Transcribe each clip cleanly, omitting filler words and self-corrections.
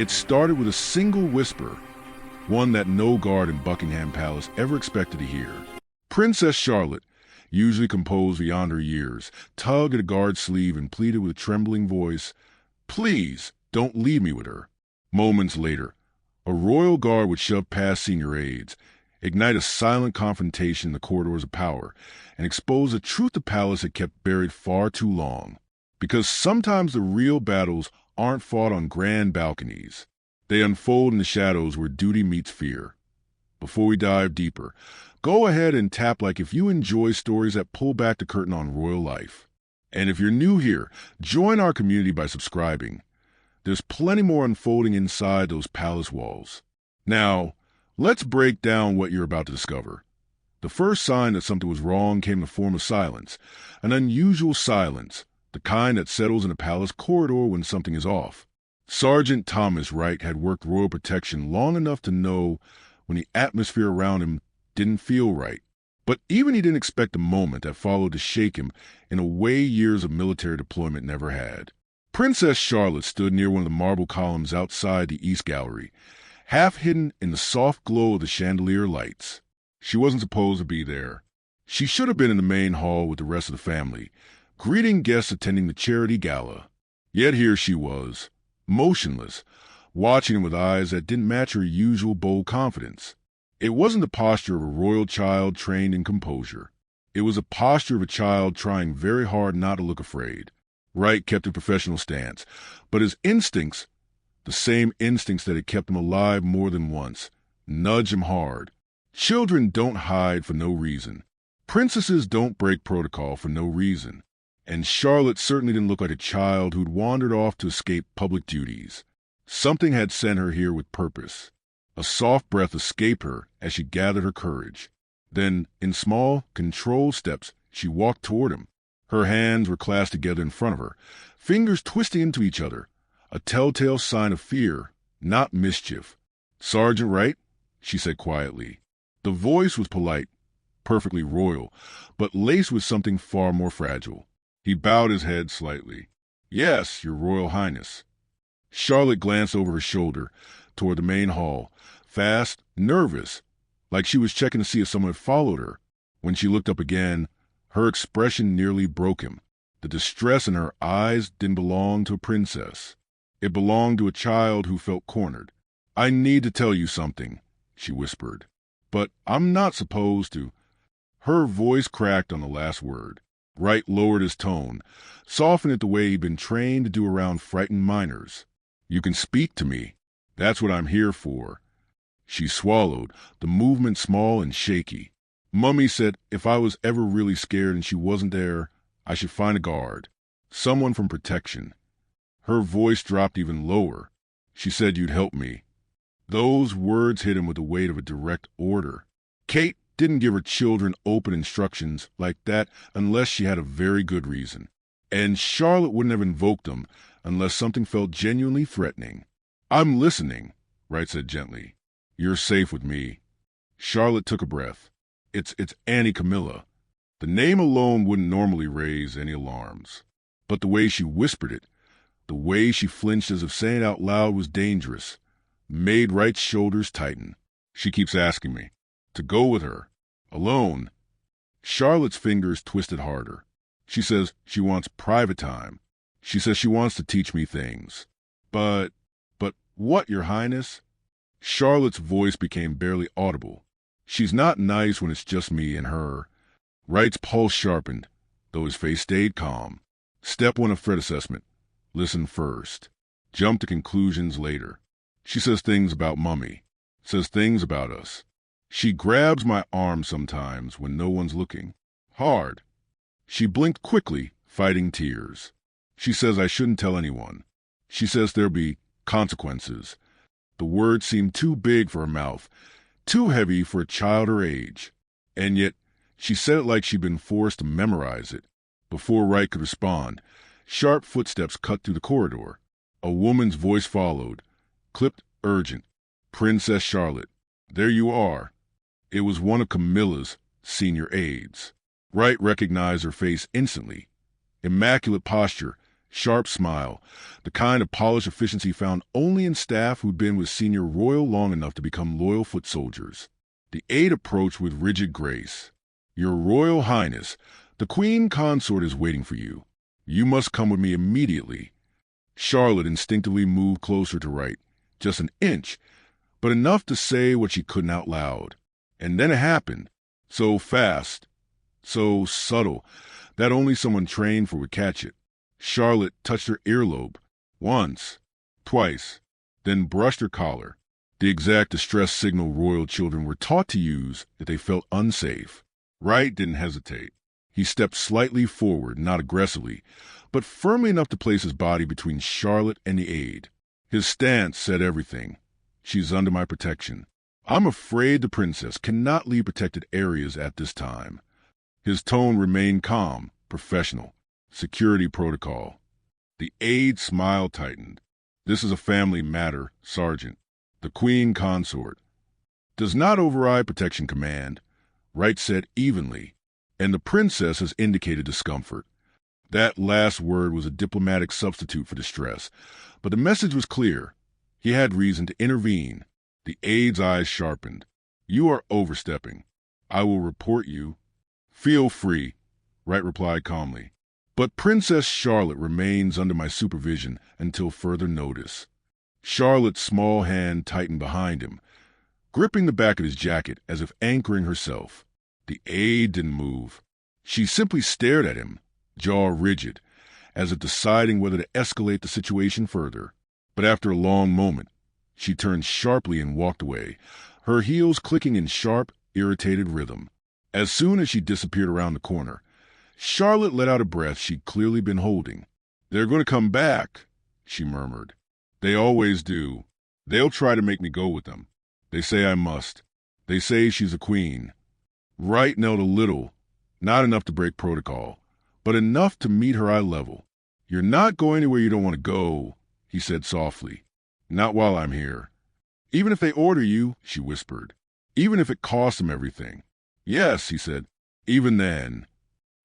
It started with a single whisper, one that no guard in Buckingham Palace ever expected to hear. Princess Charlotte, usually composed beyond her years, tugged at a guard's sleeve and pleaded with a trembling voice, "Please, don't leave me with her." Moments later, a royal guard would shove past senior aides, ignite a silent confrontation in the corridors of power, and expose a truth the palace had kept buried far too long. Because sometimes the real battles aren't fought on grand balconies. They unfold in the shadows where duty meets fear. Before we dive deeper, go ahead and tap like if you enjoy stories that pull back the curtain on royal life. And if you're new here, join our community by subscribing. There's plenty more unfolding inside those palace walls. Now, let's break down what you're about to discover. The first sign that something was wrong came in the form of silence, an unusual silence, the kind that settles in a palace corridor when something is off. Sergeant Thomas Wright had worked royal protection long enough to know when the atmosphere around him didn't feel right. But even he didn't expect the moment that followed to shake him in a way years of military deployment never had. Princess Charlotte stood near one of the marble columns outside the East Gallery, half hidden in the soft glow of the chandelier lights. She wasn't supposed to be there. She should have been in the main hall with the rest of the family, greeting guests attending the charity gala. Yet here she was, motionless, watching him with eyes that didn't match her usual bold confidence. It wasn't the posture of a royal child trained in composure. It was a posture of a child trying very hard not to look afraid. Wright kept a professional stance, but his instincts, the same instincts that had kept him alive more than once, nudged him hard. Children don't hide for no reason. Princesses don't break protocol for no reason. And Charlotte certainly didn't look like a child who'd wandered off to escape public duties. Something had sent her here with purpose. A soft breath escaped her as she gathered her courage. Then, in small, controlled steps, she walked toward him. Her hands were clasped together in front of her, fingers twisting into each other, a telltale sign of fear, not mischief. "Sergeant Wright," she said quietly. The voice was polite, perfectly royal, but laced with something far more fragile. He bowed his head slightly. "Yes, Your Royal Highness." Charlotte glanced over her shoulder toward the main hall, fast, nervous, like she was checking to see if someone had followed her. When she looked up again, her expression nearly broke him. The distress in her eyes didn't belong to a princess. It belonged to a child who felt cornered. "I need to tell you something," she whispered. "But I'm not supposed to." Her voice cracked on the last word. Wright lowered his tone, softened it the way he'd been trained to do around frightened minors. "You can speak to me. That's what I'm here for." She swallowed, the movement small and shaky. "Mummy said if I was ever really scared and she wasn't there, I should find a guard. Someone from protection." Her voice dropped even lower. "She said you'd help me." Those words hit him with the weight of a direct order. Kate didn't give her children open instructions like that unless she had a very good reason. And Charlotte wouldn't have invoked them unless something felt genuinely threatening. "I'm listening," Wright said gently. "You're safe with me." Charlotte took a breath. It's Auntie Camilla." The name alone wouldn't normally raise any alarms. But the way she whispered it, the way she flinched as if saying it out loud was dangerous, made Wright's shoulders tighten. "She keeps asking me to go with her. Alone." Charlotte's fingers twisted harder. "She says she wants private time. She says she wants to teach me things." But what, Your Highness?" Charlotte's voice became barely audible. "She's not nice when it's just me and her." Wright's pulse sharpened, though his face stayed calm. Step 1 of threat assessment. Listen first. Jump to conclusions later. "She says things about Mummy. Says things about us. She grabs my arm sometimes when no one's looking. Hard." She blinked quickly, fighting tears. "She says I shouldn't tell anyone. She says there'll be consequences." The word seemed too big for her mouth, too heavy for a child her age. And yet, she said it like she'd been forced to memorize it. Before Wright could respond, sharp footsteps cut through the corridor. A woman's voice followed, clipped, urgent. "Princess Charlotte, there you are." It was one of Camilla's senior aides. Wright recognized her face instantly. Immaculate posture, Sharp smile, the kind of polished efficiency found only in staff who'd been with senior royal long enough to become loyal foot soldiers. The aide approached with rigid grace. "Your Royal Highness, the Queen Consort is waiting for you. You must come with me immediately." Charlotte instinctively moved closer to Wright, just an inch, but enough to say what she couldn't out loud. And then it happened. So fast, so subtle, that only someone trained for would catch it. Charlotte touched her earlobe, once, twice, then brushed her collar, the exact distress signal royal children were taught to use if they felt unsafe. Wright didn't hesitate. He stepped slightly forward, not aggressively, but firmly enough to place his body between Charlotte and the aide. His stance said everything. "She's under my protection. I'm afraid the princess cannot leave protected areas at this time." His tone remained calm, professional. Security protocol. The aide's smile tightened. "This is a family matter, Sergeant. The Queen Consort does not override Protection Command," Wright said evenly, "and the princess has indicated discomfort." That last word was a diplomatic substitute for distress, but the message was clear. He had reason to intervene. The aide's eyes sharpened. "You are overstepping. I will report you." "Feel free," Wright replied calmly. "But Princess Charlotte remains under my supervision until further notice." Charlotte's small hand tightened behind him, gripping the back of his jacket as if anchoring herself. The aide didn't move. She simply stared at him, jaw rigid, as if deciding whether to escalate the situation further. But after a long moment, she turned sharply and walked away, her heels clicking in sharp, irritated rhythm. As soon as she disappeared around the corner, Charlotte let out a breath she'd clearly been holding. "They're going to come back," she murmured. "They always do. They'll try to make me go with them. They say I must. They say she's a queen." Wright knelt a little, not enough to break protocol, but enough to meet her eye level. "You're not going anywhere you don't want to go," he said softly. "Not while I'm here." "Even if they order you," she whispered. "Even if it costs them everything." "Yes," he said. "Even then."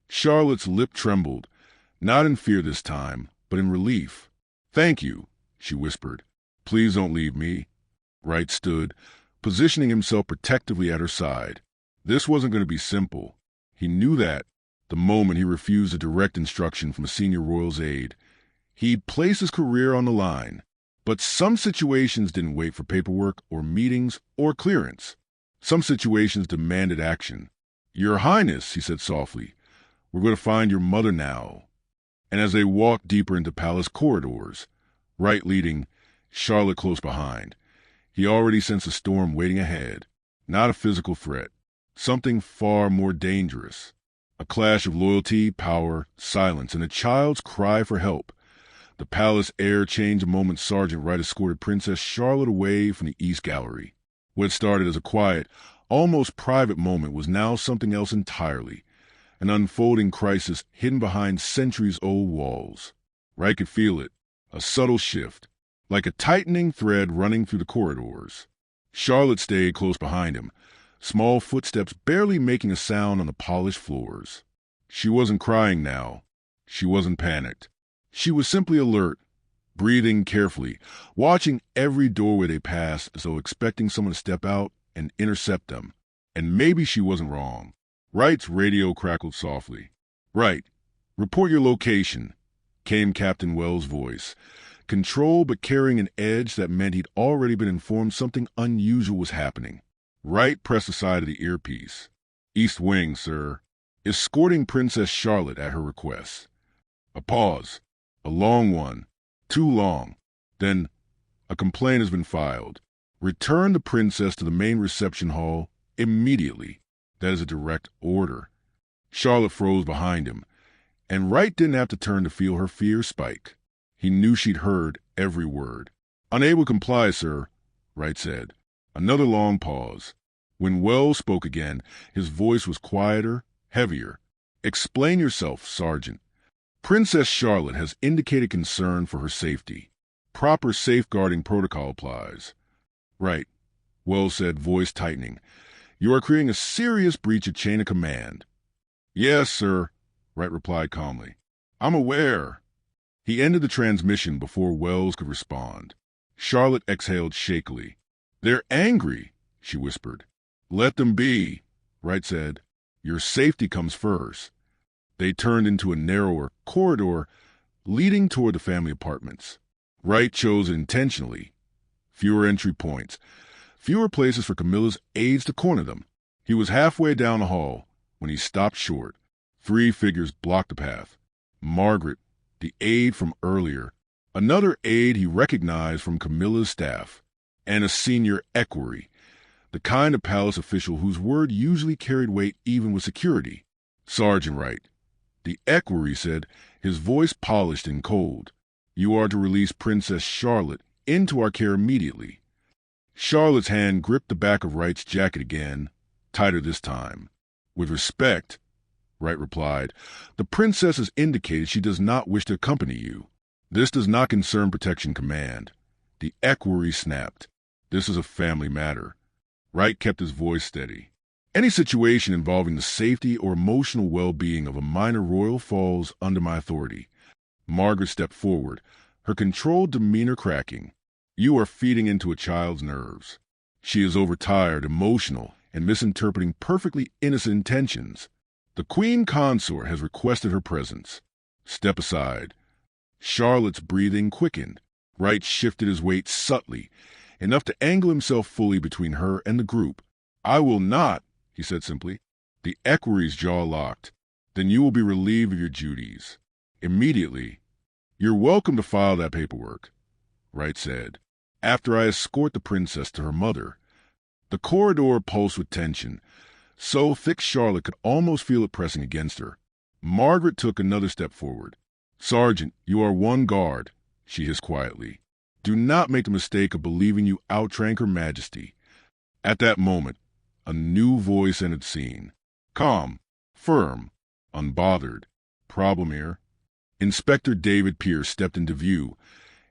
Charlotte's lip trembled, not in fear this time, but in relief. "Thank you," she whispered. "Please don't leave me." Wright stood, positioning himself protectively at her side. This wasn't going to be simple. He knew that the moment he refused a direct instruction from a senior royal's aide. He'd place his career on the line. But some situations didn't wait for paperwork or meetings or clearance. Some situations demanded action. "Your Highness," he said softly, "we're going to find your mother now." And as they walked deeper into palace corridors, Wright leading, Charlotte close behind, he already sensed a storm waiting ahead. Not a physical threat. Something far more dangerous. A clash of loyalty, power, silence, and a child's cry for help. The palace air changed the moment Sergeant Wright escorted Princess Charlotte away from the East Gallery. What started as a quiet, almost private moment was now something else entirely. An unfolding crisis hidden behind centuries-old walls. Wright could feel it. A subtle shift, like a tightening thread running through the corridors. Charlotte stayed close behind him, small footsteps barely making a sound on the polished floors. She wasn't crying now. She wasn't panicked. She was simply alert, breathing carefully, watching every doorway they passed as though expecting someone to step out and intercept them. And maybe she wasn't wrong. Wright's radio crackled softly. "Wright, report your location," came Captain Wells' voice. Control but carrying an edge that meant he'd already been informed something unusual was happening. Wright pressed aside of the earpiece. "East Wing, sir. Escorting Princess Charlotte at her request." A pause. A long one. Too long. Then, "A complaint has been filed. Return the princess to the main reception hall immediately. That is a direct order." Charlotte froze behind him, and Wright didn't have to turn to feel her fear spike. He knew she'd heard every word. "Unable to comply, sir," Wright said. Another long pause. When Wells spoke again, his voice was quieter, heavier. "Explain yourself, Sergeant. Princess Charlotte has indicated concern for her safety. Proper safeguarding protocol applies." "Right," Wells said, voice tightening. "You are creating a serious breach of chain of command." "Yes, sir," Wright replied calmly. "I'm aware." He ended the transmission before Wells could respond. Charlotte exhaled shakily. "They're angry," she whispered. "Let them be," Wright said. "Your safety comes first." They turned into a narrower corridor leading toward the family apartments. Wright chose it intentionally. Fewer entry points, fewer places for Camilla's aides to corner them. He was halfway down the hall when he stopped short. 3 figures blocked the path. Margaret, the aide from earlier, another aide he recognized from Camilla's staff, and a senior equerry, the kind of palace official whose word usually carried weight even with security. "Sergeant Wright," the equerry said, his voice polished and cold. "You are to release Princess Charlotte into our care immediately." Charlotte's hand gripped the back of Wright's jacket again, tighter this time. "With respect," Wright replied, "the princess has indicated she does not wish to accompany you. This does not concern Protection Command." The equerry snapped. "This is a family matter." Wright kept his voice steady. "Any situation involving the safety or emotional well-being of a minor royal falls under my authority." Margaret stepped forward, her controlled demeanor cracking. "You are feeding into a child's nerves. She is overtired, emotional, and misinterpreting perfectly innocent intentions. The Queen Consort has requested her presence. Step aside." Charlotte's breathing quickened. Wright shifted his weight subtly, enough to angle himself fully between her and the group. "I will not," he said simply. The equerry's jaw locked. "Then you will be relieved of your duties. Immediately." "You're welcome to file that paperwork," Wright said, "after I escort the princess to her mother." The corridor pulsed with tension, so thick Charlotte could almost feel it pressing against her. Margaret took another step forward. "Sergeant, you are one guard," she hissed quietly. "Do not make the mistake of believing you outrank Her Majesty." At that moment, a new voice entered the scene. Calm, firm, unbothered. "Problem here." Inspector David Pierce stepped into view,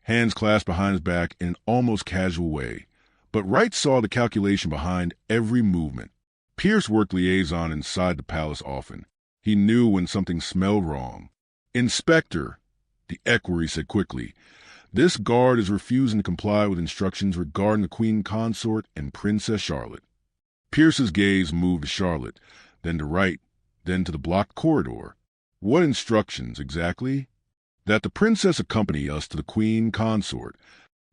hands clasped behind his back in an almost casual way. But Wright saw the calculation behind every movement. Pierce worked liaison inside the palace often. He knew when something smelled wrong. "Inspector," the equerry said quickly, "this guard is refusing to comply with instructions regarding the Queen Consort and Princess Charlotte." Pierce's gaze moved to Charlotte, then to Wright, then to the blocked corridor. "What instructions, exactly?" "That the princess accompany us to the Queen Consort."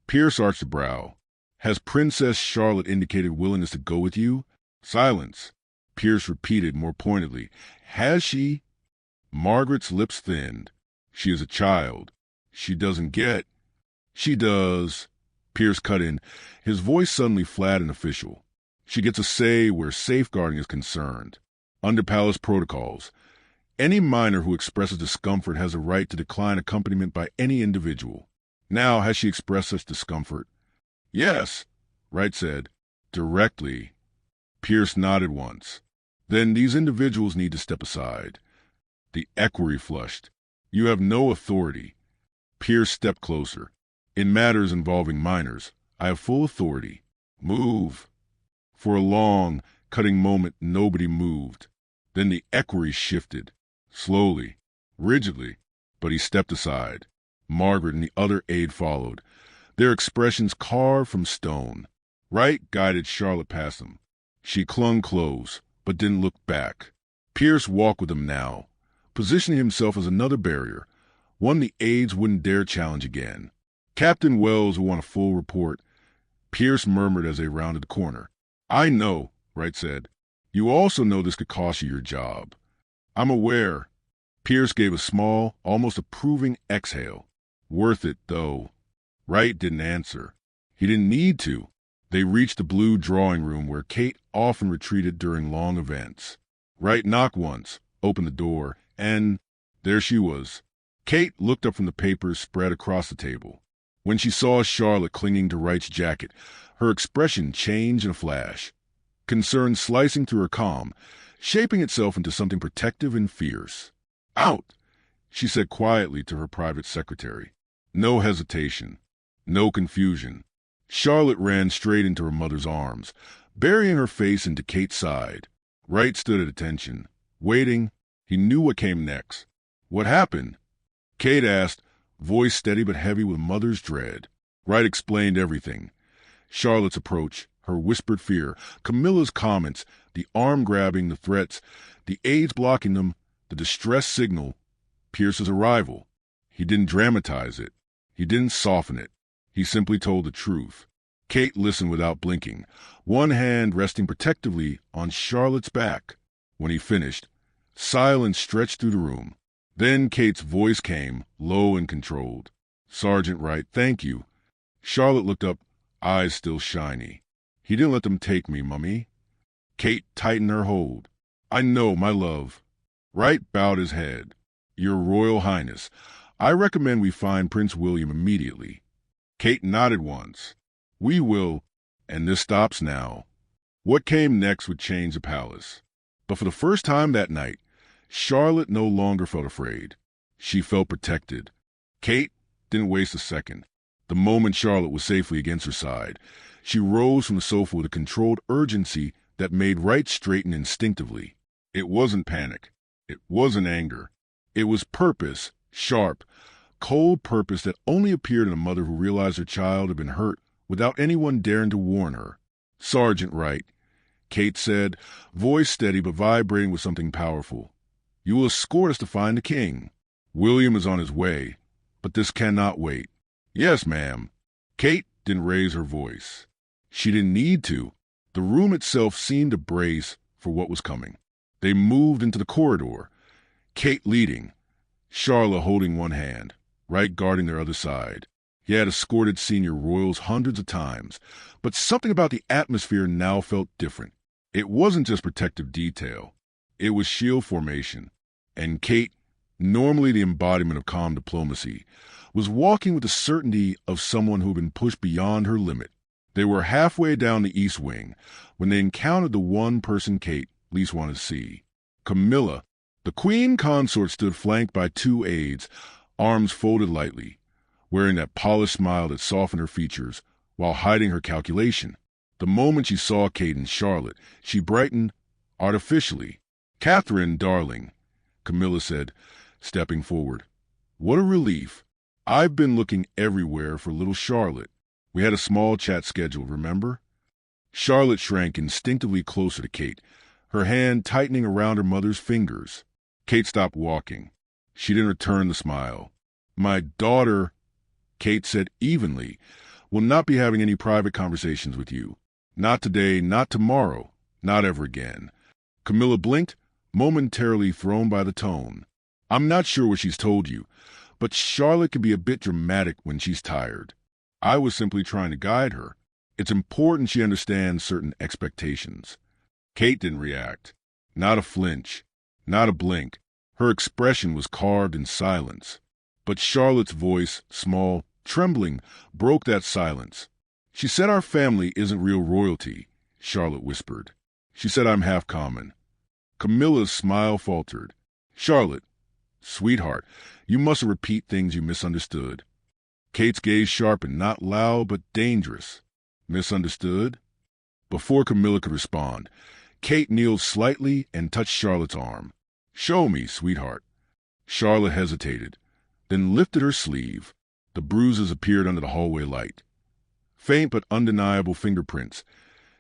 Pierce arched a brow. "Has Princess Charlotte indicated willingness to go with you?" "Silence," Pierce repeated more pointedly. "Has she?" Margaret's lips thinned. "She is a child. She doesn't get—" "She does," Pierce cut in, his voice suddenly flat and official. "She gets a say where safeguarding is concerned. Under palace protocols, any minor who expresses discomfort has a right to decline accompaniment by any individual. Now, has she expressed such discomfort?" "Yes," Wright said. "Directly." Pierce nodded once. "Then these individuals need to step aside." The equerry flushed. "You have no authority." Pierce stepped closer. "In matters involving minors, I have full authority. Move." For a long, cutting moment, nobody moved. Then the equerry shifted. Slowly, rigidly, but he stepped aside. Margaret and the other aide followed, their expressions carved from stone. Wright guided Charlotte past them. She clung close, but didn't look back. Pierce walked with them now, positioning himself as another barrier, one the aides wouldn't dare challenge again. "Captain Wells will want a full report," Pierce murmured as they rounded the corner. "I know," Wright said. "You also know this could cost you your job." "I'm aware." Pierce gave a small, almost approving exhale. "Worth it, though." Wright didn't answer. He didn't need to. They reached the blue drawing room where Kate often retreated during long events. Wright knocked once, opened the door, and there she was. Kate looked up from the papers spread across the table. When she saw Charlotte clinging to Wright's jacket, her expression changed in a flash. Concern slicing through her calm, shaping itself into something protective and fierce. "Out," she said quietly to her private secretary. No hesitation. No confusion. Charlotte ran straight into her mother's arms, burying her face into Kate's side. Wright stood at attention, waiting. He knew what came next. "What happened?" Kate asked, voice steady but heavy with mother's dread. Wright explained everything. Charlotte's approach, her whispered fear, Camilla's comments, the arm grabbing, the threats, the aides blocking them, the distress signal, Pierce's arrival. He didn't dramatize it. He didn't soften it. He simply told the truth. Kate listened without blinking, one hand resting protectively on Charlotte's back. When he finished, silence stretched through the room. Then Kate's voice came, low and controlled. "Sergeant Wright, thank you." Charlotte looked up, eyes still shiny. "He didn't let them take me, Mummy." Kate tightened her hold. "I know, my love." Wright bowed his head. "Your Royal Highness, I recommend we find Prince William immediately." Kate nodded once. "We will, and this stops now." What came next would change the palace. But for the first time that night, Charlotte no longer felt afraid. She felt protected. Kate didn't waste a second. The moment Charlotte was safely against her side, she rose from the sofa with a controlled urgency that made Wright straighten instinctively. It wasn't panic. It wasn't anger. It was purpose, sharp, cold purpose that only appeared in a mother who realized her child had been hurt without anyone daring to warn her. "Sergeant Wright," Kate said, voice steady but vibrating with something powerful. "You will escort us to find the king. William is on his way, but this cannot wait." "Yes, ma'am." Kate didn't raise her voice. She didn't need to. The room itself seemed to brace for what was coming. They moved into the corridor, Kate leading, Charlotte holding one hand, Wright guarding their other side. He had escorted senior royals hundreds of times, but something about the atmosphere now felt different. It wasn't just protective detail. It was shield formation. And Kate, normally the embodiment of calm diplomacy, was walking with the certainty of someone who had been pushed beyond her limit. They were halfway down the east wing when they encountered the one person Kate least wanted to see. Camilla. The queen consort stood flanked by two aides, arms folded lightly, wearing that polished smile that softened her features while hiding her calculation. The moment she saw Kate and Charlotte, she brightened artificially. "Catherine, darling," Camilla said, stepping forward. "What a relief. I've been looking everywhere for little Charlotte. We had a small chat scheduled, remember?" Charlotte shrank instinctively closer to Kate, her hand tightening around her mother's fingers. Kate stopped walking. She didn't return the smile. "My daughter," Kate said evenly, "will not be having any private conversations with you. Not today, not tomorrow, not ever again." Camilla blinked, momentarily thrown by the tone. "I'm not sure what she's told you, but Charlotte can be a bit dramatic when she's tired. I was simply trying to guide her. It's important she understands certain expectations." Kate didn't react. Not a flinch. Not a blink. Her expression was carved in silence. But Charlotte's voice, small, trembling, broke that silence. "She said our family isn't real royalty," Charlotte whispered. "She said I'm half common." Camilla's smile faltered. "Charlotte, sweetheart, you mustn't repeat things you misunderstood." Kate's gaze sharpened, not loud but dangerous. "Misunderstood?" Before Camilla could respond, Kate kneeled slightly and touched Charlotte's arm. "Show me, sweetheart." Charlotte hesitated, then lifted her sleeve. The bruises appeared under the hallway light. Faint but undeniable fingerprints,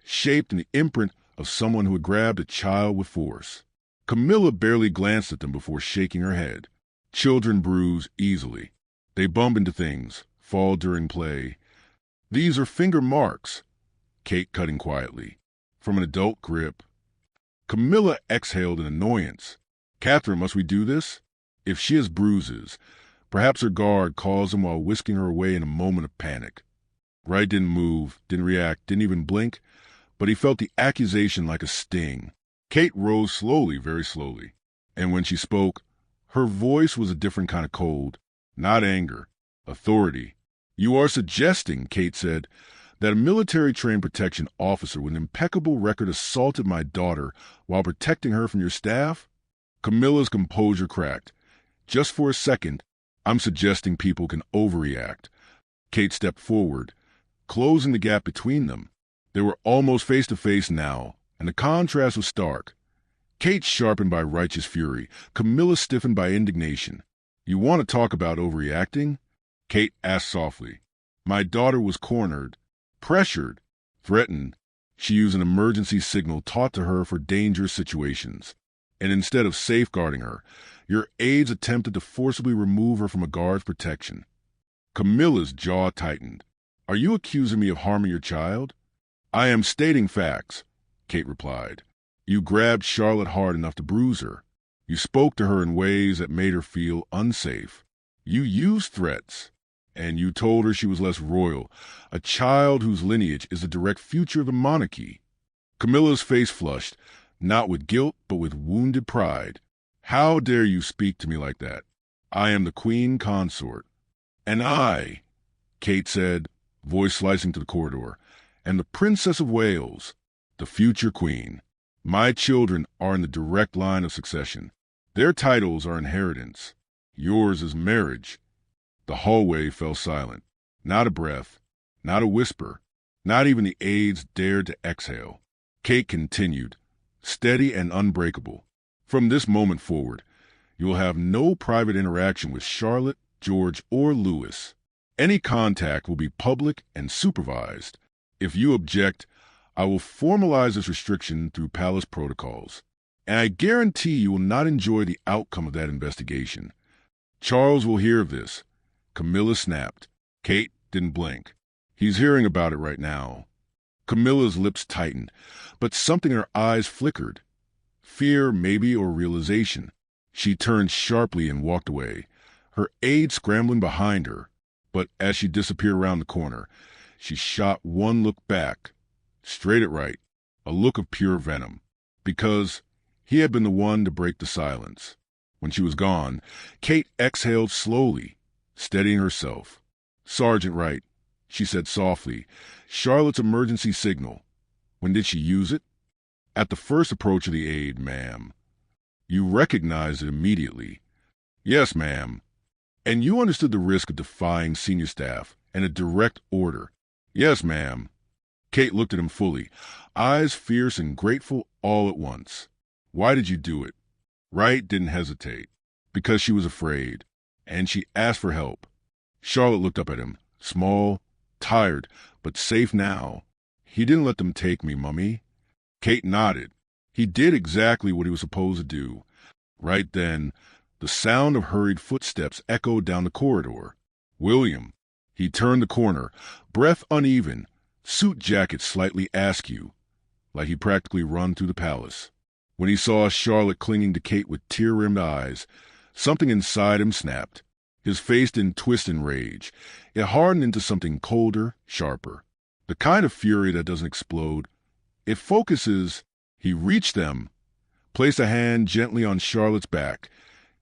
shaped in the imprint of someone who had grabbed a child with force. Camilla barely glanced at them before shaking her head. Children bruise easily. They bump into things, fall during play. "These are finger marks," Kate cutting quietly, "from an adult grip." Camilla exhaled in annoyance. "Catherine, must we do this? If she has bruises, perhaps her guard caused them while whisking her away in a moment of panic." Wright didn't move, didn't react, didn't even blink, but he felt the accusation like a sting. Kate rose slowly, very slowly, and when she spoke, her voice was a different kind of cold, not anger, authority. "You are suggesting," Kate said, "that a military-trained protection officer with an impeccable record assaulted my daughter while protecting her from your staff?" Camilla's composure cracked. "Just for a second, I'm suggesting people can overreact." Kate stepped forward, closing the gap between them. They were almost face-to-face now, and the contrast was stark. Kate sharpened by righteous fury, Camilla stiffened by indignation. "You want to talk about overreacting? Kate asked softly. My daughter was cornered, pressured, threatened. She used an emergency signal taught to her for dangerous situations. And instead of safeguarding her, your aides attempted to forcibly remove her from a guard's protection. Camilla's jaw tightened. Are you accusing me of harming your child? I am stating facts, Kate replied. You grabbed Charlotte hard enough to bruise her. You spoke to her in ways that made her feel unsafe. You used threats, and you told her she was less royal, a child whose lineage is the direct future of the monarchy. Camilla's face flushed, not with guilt, but with wounded pride. How dare you speak to me like that? I am the queen consort. And I, Kate said, voice slicing to the corridor, am the Princess of Wales, the future queen. My children are in the direct line of succession. Their titles are inheritance. Yours is marriage. The hallway fell silent. Not a breath, not a whisper, not even the aides dared to exhale. Kate continued, steady and unbreakable. From this moment forward, you will have no private interaction with Charlotte, George, or Louis. Any contact will be public and supervised. If you object, I will formalize this restriction through palace protocols, and I guarantee you will not enjoy the outcome of that investigation. Charles will hear of this. Camilla snapped. Kate didn't blink. He's hearing about it right now. Camilla's lips tightened, but something in her eyes flickered. Fear, maybe, or realization. She turned sharply and walked away, her aide scrambling behind her. But as she disappeared around the corner, she shot one look back, straight at Wright, a look of pure venom, because he had been the one to break the silence. When she was gone, Kate exhaled slowly, steadying herself. Sergeant Wright, she said softly, Charlotte's emergency signal. When did she use it? At the first approach of the aide, ma'am. You recognized it immediately. Yes, ma'am. And you understood the risk of defying senior staff and a direct order. Yes, ma'am. Kate looked at him fully, eyes fierce and grateful all at once. Why did you do it? Wright didn't hesitate. Because she was afraid, and she asked for help. Charlotte looked up at him, small, tired, but safe now. He didn't let them take me, Mummy. Kate nodded. He did exactly what he was supposed to do. Right then, the sound of hurried footsteps echoed down the corridor. William. He turned the corner, breath uneven, suit jacket slightly askew, like he'd practically run through the palace. When he saw Charlotte clinging to Kate with tear-rimmed eyes, something inside him snapped. His face didn't twist in rage. It hardened into something colder, sharper. The kind of fury that doesn't explode. It focuses. He reached them, placed a hand gently on Charlotte's back,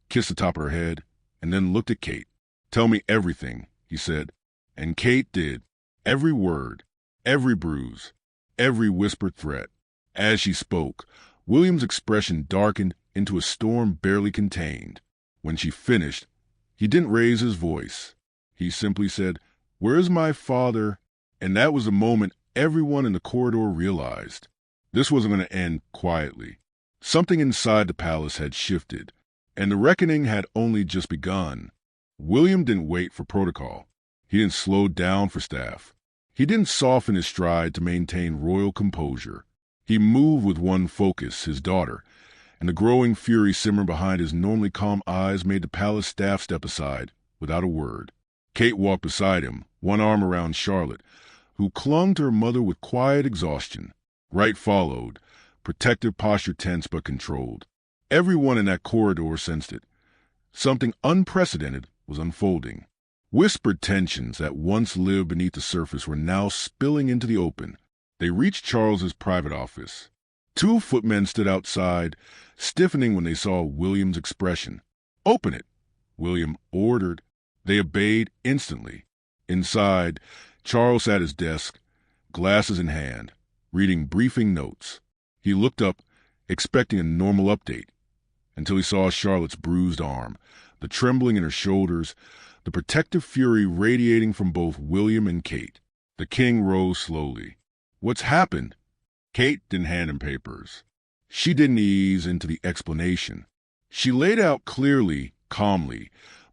kissed the top of her head, and then looked at Kate. Tell me everything, he said. And Kate did. Every word, every bruise, every whispered threat. As she spoke, William's expression darkened into a storm barely contained. When she finished, he didn't raise his voice. He simply said, "Where's my father?" And that was the moment everyone in the corridor realized. This wasn't going to end quietly. Something inside the palace had shifted, and the reckoning had only just begun. William didn't wait for protocol. He didn't slow down for staff. He didn't soften his stride to maintain royal composure. He moved with one focus, his daughter, and the growing fury simmering behind his normally calm eyes made the palace staff step aside, without a word. Kate walked beside him, one arm around Charlotte, who clung to her mother with quiet exhaustion. Wright followed, protective posture tense but controlled. Everyone in that corridor sensed it. Something unprecedented was unfolding. Whispered tensions that once lived beneath the surface were now spilling into the open. They reached Charles's private office. Two footmen stood outside, stiffening when they saw William's expression. "Open it," William ordered. They obeyed instantly. Inside, Charles sat at his desk, glasses in hand, reading briefing notes. He looked up, expecting a normal update, until he saw Charlotte's bruised arm, the trembling in her shoulders, the protective fury radiating from both William and Kate. The king rose slowly. "What's happened?" Kate didn't hand him papers. She didn't ease into the explanation. She laid out clearly, calmly,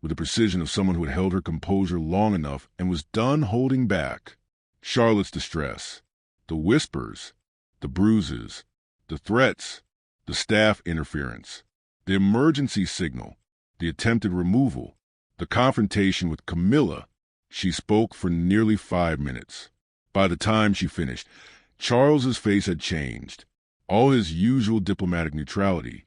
with the precision of someone who had held her composure long enough and was done holding back. Charlotte's distress, the whispers, the bruises, the threats, the staff interference, the emergency signal, the attempted removal, the confrontation with Camilla. She spoke for nearly 5 minutes. By the time she finished, Charles's face had changed. All his usual diplomatic neutrality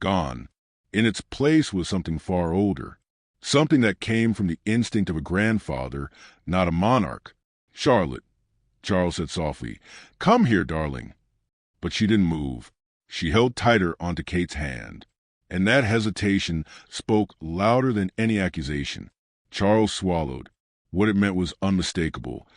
gone. In its place was something far older, something that came from the instinct of a grandfather, not a monarch. "Charlotte," Charles said softly, "come here, darling." But she didn't move. She held tighter onto Kate's hand, and that hesitation spoke louder than any accusation. Charles swallowed. What it meant was unmistakable.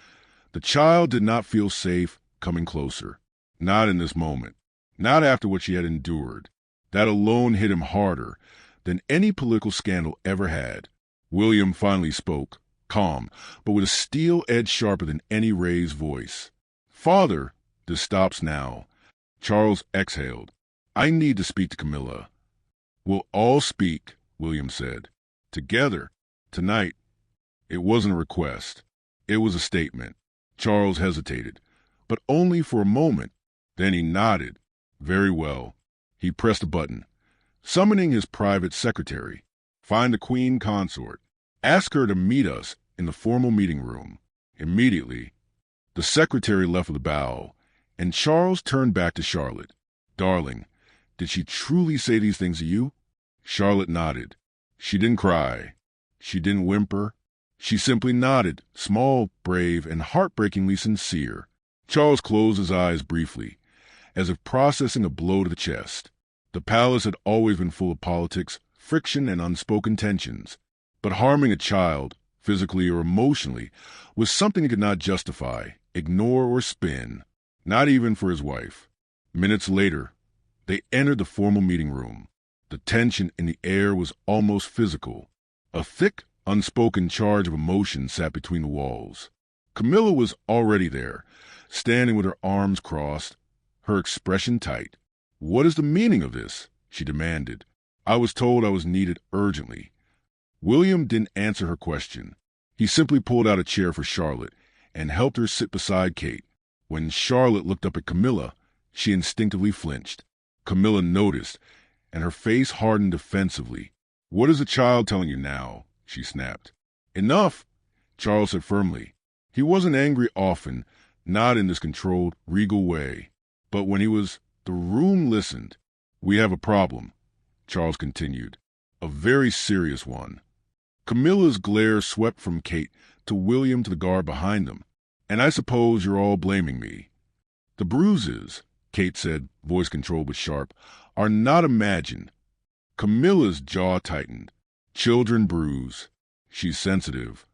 The child did not feel safe coming closer. Not in this moment. Not after what she had endured. That alone hit him harder than any political scandal ever had. William finally spoke, calm, but with a steel edge sharper than any raised voice. "Father, this stops now." Charles exhaled. "I need to speak to Camilla." "We'll all speak," William said. "Together. Tonight." It wasn't a request. It was a statement. Charles hesitated, but only for a moment. Then he nodded. Very well. He pressed a button. Summoning his private secretary. "Find the Queen Consort. Ask her to meet us in the formal meeting room." Immediately, the secretary left with a bow, and Charles turned back to Charlotte. "Darling, did she truly say these things to you?" Charlotte nodded. She didn't cry. She didn't whimper. She simply nodded, small, brave, and heartbreakingly sincere. Charles closed his eyes briefly, as if processing a blow to the chest. The palace had always been full of politics, friction, and unspoken tensions. But harming a child, physically or emotionally, was something he could not justify, ignore, or spin. Not even for his wife. Minutes later, they entered the formal meeting room. The tension in the air was almost physical. A thick, unspoken charge of emotion sat between the walls. Camilla was already there, standing with her arms crossed, her expression tight. "What is the meaning of this?" she demanded. "I was told I was needed urgently." William didn't answer her question. He simply pulled out a chair for Charlotte and helped her sit beside Kate. When Charlotte looked up at Camilla, she instinctively flinched. Camilla noticed, and her face hardened defensively. "What is the child telling you now?" she snapped. "Enough," Charles said firmly. He wasn't angry often, not in this controlled, regal way. But when he was, the room listened. "We have a problem," Charles continued. "A very serious one." Camilla's glare swept from Kate to William to the guard behind them. "And I suppose you're all blaming me." "The bruises," Kate said, voice controlled but sharp, "are not imagined." Camilla's jaw tightened. "Children bruise. She's sensitive."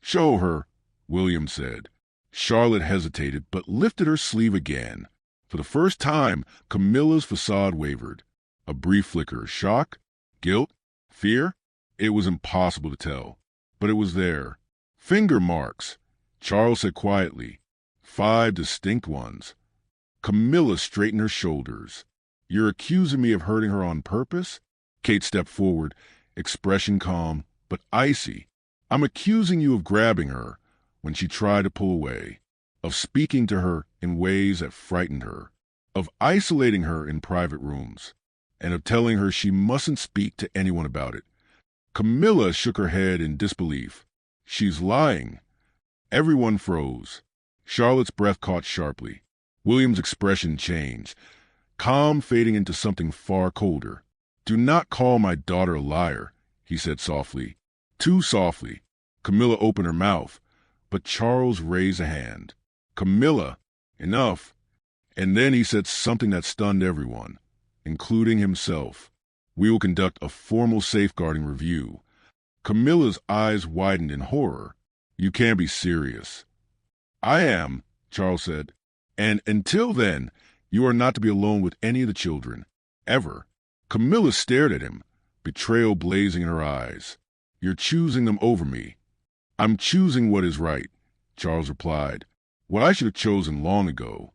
"Show her," William said. Charlotte hesitated, but lifted her sleeve again. For the first time, Camilla's facade wavered. A brief flicker. Shock? Guilt? Fear? It was impossible to tell. But it was there. "Finger marks," Charles said quietly. 5 distinct ones. Camilla straightened her shoulders. "You're accusing me of hurting her on purpose?" Kate stepped forward, expression calm, but icy. "I'm accusing you of grabbing her when she tried to pull away, of speaking to her in ways that frightened her, of isolating her in private rooms, and of telling her she mustn't speak to anyone about it." Camilla shook her head in disbelief. "She's lying." Everyone froze. Charlotte's breath caught sharply. William's expression changed, calm fading into something far colder. "Do not call my daughter a liar," he said softly. Too softly. Camilla opened her mouth, but Charles raised a hand. "Camilla, enough." And then he said something that stunned everyone, including himself. "We will conduct a formal safeguarding review." Camilla's eyes widened in horror. "You can't be serious." "I am," Charles said. "And until then, you are not to be alone with any of the children. Ever." Camilla stared at him, betrayal blazing in her eyes. "You're choosing them over me." "I'm choosing what is right," Charles replied. "What I should have chosen long ago."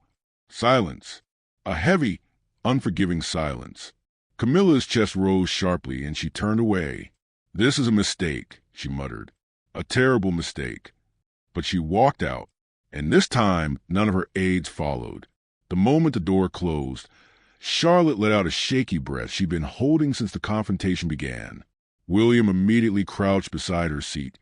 Silence. A heavy, unforgiving silence. Camilla's chest rose sharply, and she turned away. "This is a mistake," she muttered. "A terrible mistake." But she walked out, and this time none of her aides followed. The moment the door closed, Charlotte let out a shaky breath she'd been holding since the confrontation began. William immediately crouched beside her seat,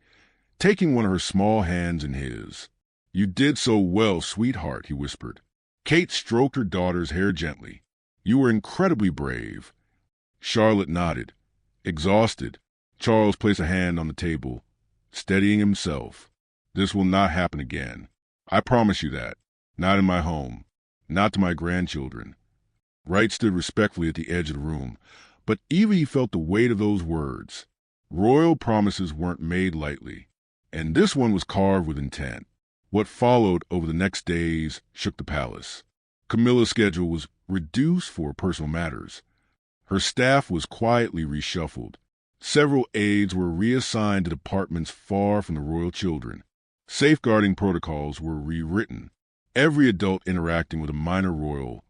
taking one of her small hands in his. "You did so well, sweetheart," he whispered. Kate stroked her daughter's hair gently. "You were incredibly brave." Charlotte nodded. Exhausted, Charles placed a hand on the table, steadying himself. "This will not happen again. I promise you that. Not in my home. Not to my grandchildren." Wright stood respectfully at the edge of the room, but even he felt the weight of those words. Royal promises weren't made lightly, and this one was carved with intent. What followed over the next days shook the palace. Camilla's schedule was reduced for personal matters. Her staff was quietly reshuffled. Several aides were reassigned to departments far from the royal children. Safeguarding protocols were rewritten. Every adult interacting with a minor royal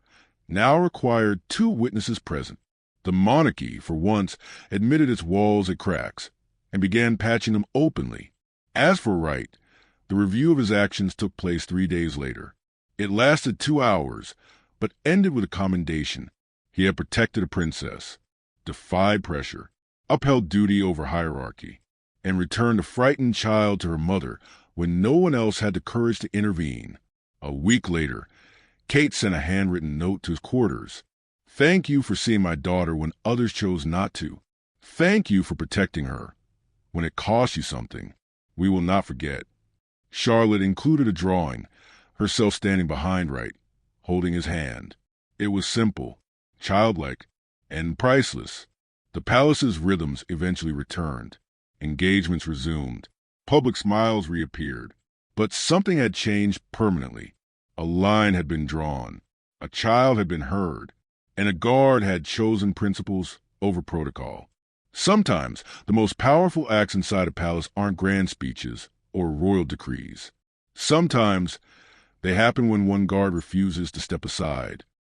now required 2 witnesses present. The monarchy, for once, admitted its walls had cracks and began patching them openly. As for Wright, the review of his actions took place 3 days later. It lasted 2 hours, but ended with a commendation. He had protected a princess, defied pressure, upheld duty over hierarchy, and returned a frightened child to her mother when no one else had the courage to intervene. A week later, Kate sent a handwritten note to his quarters. "Thank you for seeing my daughter when others chose not to. Thank you for protecting her. When it cost you something, we will not forget." Charlotte included a drawing, herself standing behind Wright, holding his hand. It was simple, childlike, and priceless. The palace's rhythms eventually returned. Engagements resumed. Public smiles reappeared. But something had changed permanently. A line had been drawn. A child had been heard. And a guard had chosen principles over protocol. Sometimes the most powerful acts inside a palace aren't grand speeches or royal decrees. Sometimes they happen when one guard refuses to step aside.